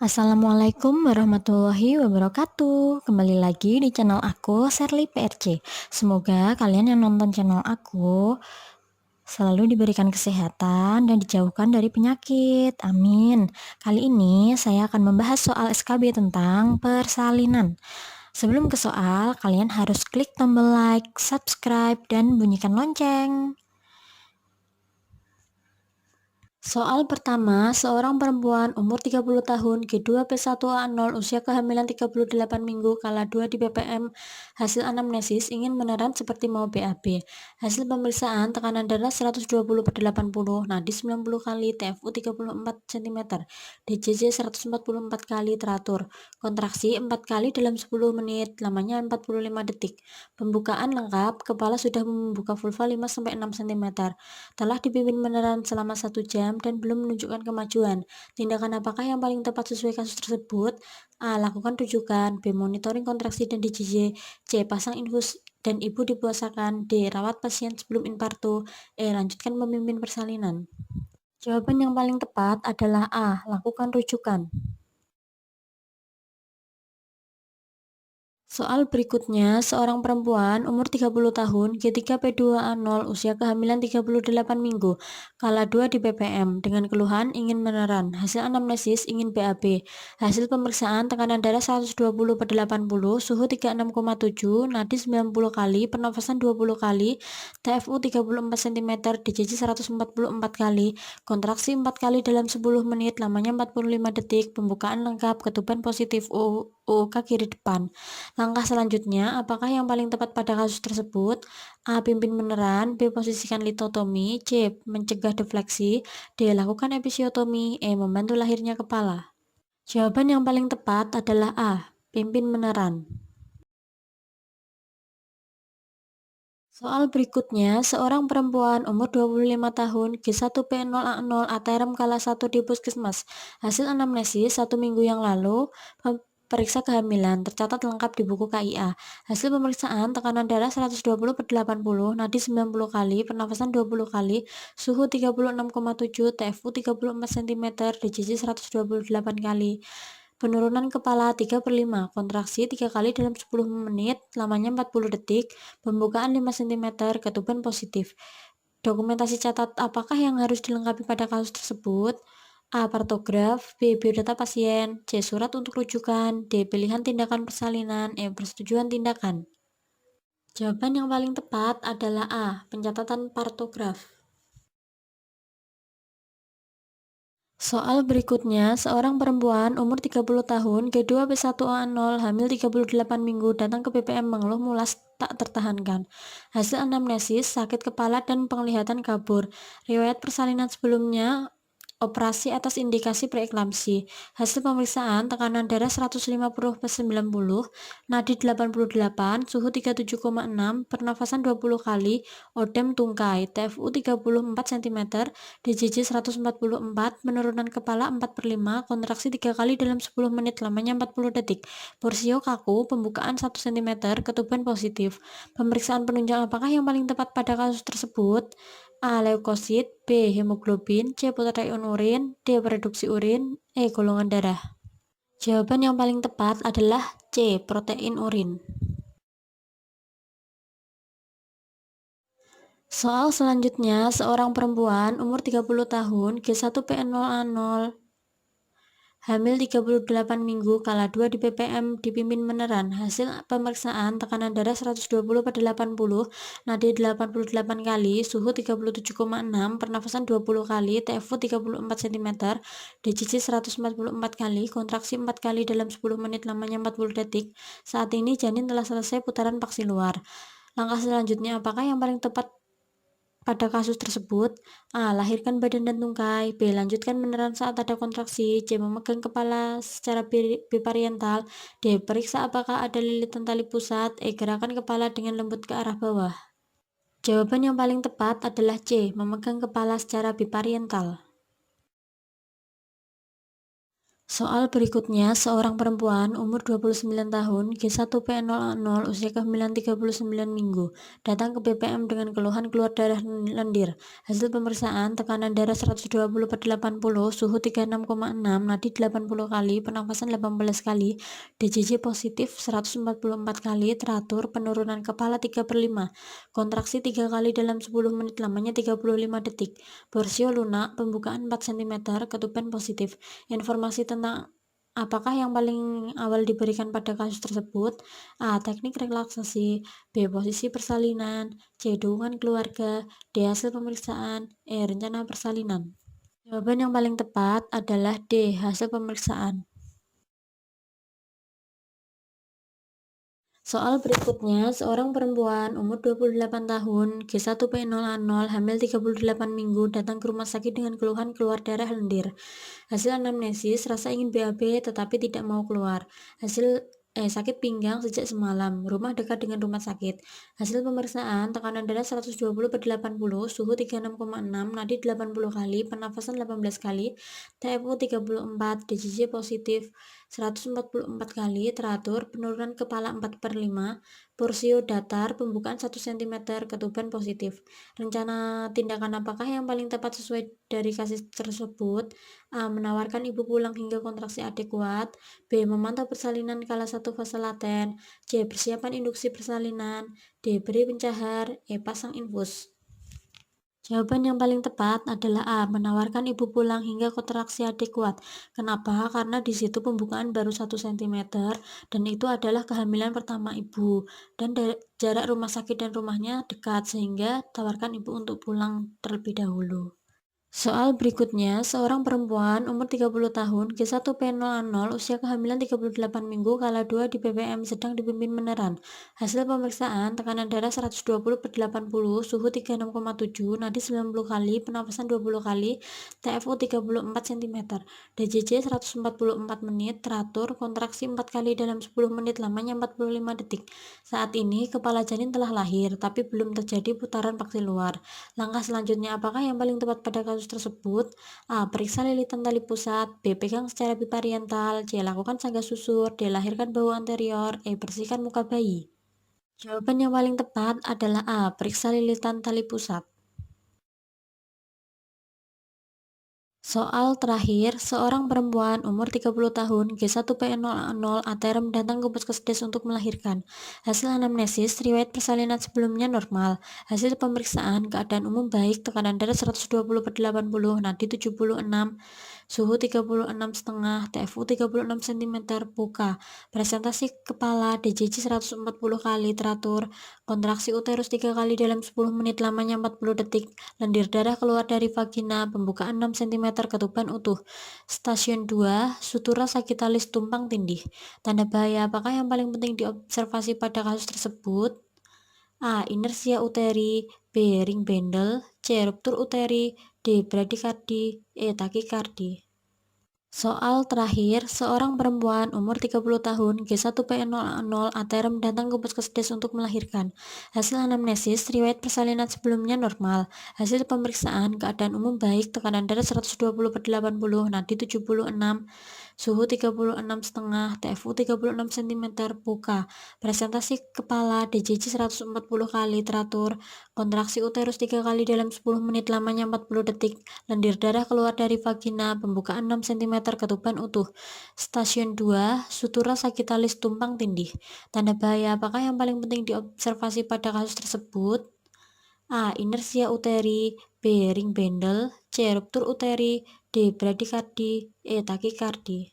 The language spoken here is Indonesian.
Assalamualaikum warahmatullahi wabarakatuh. Kembali lagi di channel aku, Sherly PRC. Semoga kalian yang nonton channel aku selalu diberikan kesehatan dan dijauhkan dari penyakit. Amin. Kali ini saya akan membahas soal SKB tentang persalinan. Sebelum ke soal, kalian harus klik tombol like, subscribe, dan bunyikan lonceng. Soal pertama, seorang perempuan umur 30 tahun, G2P1A0, usia kehamilan 38 minggu, kala 2 di BPM, hasil anamnesis ingin meneran seperti mau BAB. Hasil pemeriksaan tekanan darah 120/80, nadis 90 kali, TFU 34 cm, DJJ 144 kali teratur, kontraksi 4 kali dalam 10 menit, lamanya 45 detik. Pembukaan lengkap, kepala sudah membuka vulva 5-6 cm. Telah dipimpin meneran selama 1 jam dan belum menunjukkan kemajuan. Tindakan apakah yang paling tepat sesuai kasus tersebut? A. Lakukan rujukan. B. Monitoring kontraksi dan DJJ. C. Pasang infus dan ibu dipuasakan. D. Rawat pasien sebelum infarto. E. Lanjutkan memimpin persalinan. Jawaban yang paling tepat adalah A. Lakukan rujukan. Soal berikutnya, seorang perempuan umur 30 tahun, G3P2A0, usia kehamilan 38 minggu, kala 2 di BPM, dengan keluhan ingin meneran, hasil anamnesis ingin BAB, hasil pemeriksaan tekanan darah 120/80, suhu 36,7, nadi 90 kali, pernafasan 20 kali, TFU 34 cm, DJJ 144 kali, kontraksi 4 kali dalam 10 menit, lamanya 45 detik, pembukaan lengkap, ketuban positif UUK kiri depan. Langkah selanjutnya, apakah yang paling tepat pada kasus tersebut? A. Pimpin meneran. B. Posisikan litotomi. C. Mencegah defleksi. D. Lakukan episiotomi. E. Membantu lahirnya kepala. Jawaban yang paling tepat adalah A. Pimpin meneran. Soal berikutnya, seorang perempuan umur 25 tahun, G1P0A0, aterem kala 1 di puskesmas. Hasil anamnesis 1 minggu yang lalu, periksa kehamilan, tercatat lengkap di buku KIA. Hasil pemeriksaan tekanan darah 120/80, nadi 90 kali, pernafasan 20 kali, suhu 36,7, TFU 34 cm, DJJ 128 kali. Penurunan kepala 3/5, kontraksi 3 kali dalam 10 menit, lamanya 40 detik, pembukaan 5 cm, ketuban positif. Dokumentasi catat apakah yang harus dilengkapi pada kasus tersebut? A. Partograf. B. Biodata pasien. C. Surat untuk rujukan. D. Pilihan tindakan persalinan. E. Persetujuan tindakan. Jawaban yang paling tepat adalah A. Pencatatan partograf. Soal berikutnya, seorang perempuan umur 30 tahun, G2P1A0, hamil 38 minggu, datang ke BPM mengeluh mulas tak tertahankan. Hasil anamnesis, sakit kepala dan penglihatan kabur. Riwayat persalinan sebelumnya, operasi atas indikasi preeklamsi. Hasil pemeriksaan tekanan darah 150/90, nadi 88, suhu 37,6, pernafasan 20 kali, odem tungkai, TFU 34 cm, DJJ 144, penurunan kepala 4/5, kontraksi 3 kali dalam 10 menit, lamanya 40 detik. Porsio kaku, pembukaan 1 cm, ketuban positif. Pemeriksaan penunjang apakah yang paling tepat pada kasus tersebut? A. Leukosit. B. Hemoglobin. C. Protein urin. D. Produksi urin. E. Golongan darah. Jawaban yang paling tepat adalah C. Protein urin. Soal selanjutnya, seorang perempuan umur 30 tahun, G1P0A0, hamil 38 minggu, kala 2 di BPM, dipimpin meneran. Hasil pemeriksaan tekanan darah 120/80, nadi 88 kali, suhu 37,6, pernafasan 20 kali, TFU 34 cm, DJJ 144 kali, kontraksi 4 kali dalam 10 menit, lamanya 40 detik. Saat ini janin telah selesai putaran paksi luar. Langkah selanjutnya apakah yang paling tepat pada kasus tersebut? A. Lahirkan badan dan tungkai. B. Lanjutkan meneran saat ada kontraksi. C. Memegang kepala secara bipariental. D. Periksa apakah ada lilitan tali pusat. E. Gerakan kepala dengan lembut ke arah bawah. Jawaban yang paling tepat adalah C. Memegang kepala secara bipariental. Soal berikutnya, seorang perempuan umur 29 tahun, G1P0A0, usia kehamilan 39 minggu, datang ke BPM dengan keluhan keluar darah lendir. Hasil pemeriksaan, tekanan darah 120/80, suhu 36,6, nadi 80 kali, pernafasan 18 kali, DJJ positif 144 kali, teratur, penurunan kepala 3/5, kontraksi 3 kali dalam 10 menit, lamanya 35 detik, borsio lunak, pembukaan 4 cm, ketuban positif. Informasi tentang apakah yang paling awal diberikan pada kasus tersebut? A. Teknik relaksasi. B. Posisi persalinan. C. Dukungan keluarga. D. Hasil pemeriksaan. E. Rencana persalinan. Jawaban yang paling tepat adalah D. Hasil pemeriksaan. Soal berikutnya, seorang perempuan umur 28 tahun, G1P0A0, hamil 38 minggu, datang ke rumah sakit dengan keluhan keluar darah lendir. Hasil anamnesis, rasa ingin BAB tetapi tidak mau keluar. Sakit pinggang sejak semalam, rumah dekat dengan rumah sakit. Hasil pemeriksaan, tekanan darah 120/80, suhu 36,6, nadi 80 kali, pernafasan 18 kali, TFU 34, DJJ positif 144 kali, teratur, penurunan kepala 4/5, porsio datar, pembukaan 1 cm, ketuban positif. Rencana tindakan apakah yang paling tepat sesuai dari kasus tersebut? A. Menawarkan ibu pulang hingga kontraksi adekuat. B. Memantau persalinan kala 1 fase laten. C. Persiapan induksi persalinan. D. Beri pencahar. E. Pasang infus. Jawaban yang paling tepat adalah A. Menawarkan ibu pulang hingga kontraksi adekuat. Kenapa? Karena di situ pembukaan baru 1 cm dan itu adalah kehamilan pertama ibu. Dan jarak rumah sakit dan rumahnya dekat sehingga tawarkan ibu untuk pulang terlebih dahulu. Soal berikutnya, seorang perempuan umur 30 tahun, G1P0A0, usia kehamilan 38 minggu, kala 2 di BPM sedang dipimpin meneran. Hasil pemeriksaan, tekanan darah 120/80, suhu 36,7, nadi 90 kali, pernapasan 20 kali, TFU 34 cm, DJJ 144 menit, teratur, kontraksi 4 kali dalam 10 menit, lamanya 45 detik. Saat ini, kepala janin telah lahir, tapi belum terjadi putaran paksi luar. Langkah selanjutnya apakah yang paling tepat pada kasus tersebut? A. Periksa lilitan tali pusat. B. Pegang secara bipariental. C. Lakukan sanggah susur. D. Lahirkan bahu anterior. E. Bersihkan muka bayi. Jawaban yang paling tepat adalah A. Periksa lilitan tali pusat. Soal terakhir, seorang perempuan umur 30 tahun, G1P0A0, aterem datang ke puskesdes untuk melahirkan. Hasil anamnesis, riwayat persalinan sebelumnya normal. Hasil pemeriksaan, keadaan umum baik, tekanan darah 120/80, nadi 76, suhu 36,5, TFU 36 cm, buka. Presentasi kepala, DJJ 140 kali, teratur. Kontraksi uterus 3 kali dalam 10 menit, lamanya 40 detik. Lendir darah keluar dari vagina, pembukaan 6 cm, ketuban utuh. Stasiun 2, sutura sakitalis tumpang tindih. Tanda bahaya apakah yang paling penting diobservasi pada kasus tersebut? A. Inersia uteri. B. Ring bendel. C. Ruptur uteri. D. Bradikardi. E. Takikardi. Soal terakhir, seorang perempuan umur 30 tahun, G1P0A0, aterem datang ke puskesdes untuk melahirkan. Hasil anamnesis, riwayat persalinan sebelumnya normal. Hasil pemeriksaan, keadaan umum baik, tekanan darah 120/80, nadi 76, suhu 36,5, TFU 36 cm, buka. Presentasi kepala, DJJ 140 kali, teratur. Kontraksi uterus 3 kali dalam 10 menit, lamanya 40 detik. Lendir darah keluar dari vagina, pembukaan 6 cm, ketuban utuh. Stasiun 2, sutura sakitalis tumpang tindih. Tanda bahaya apakah yang paling penting diobservasi pada kasus tersebut? A. Inersia uteri. B. Ring bendel. C. Ruptur uteri. D. Bradikardi. E. Takikardi.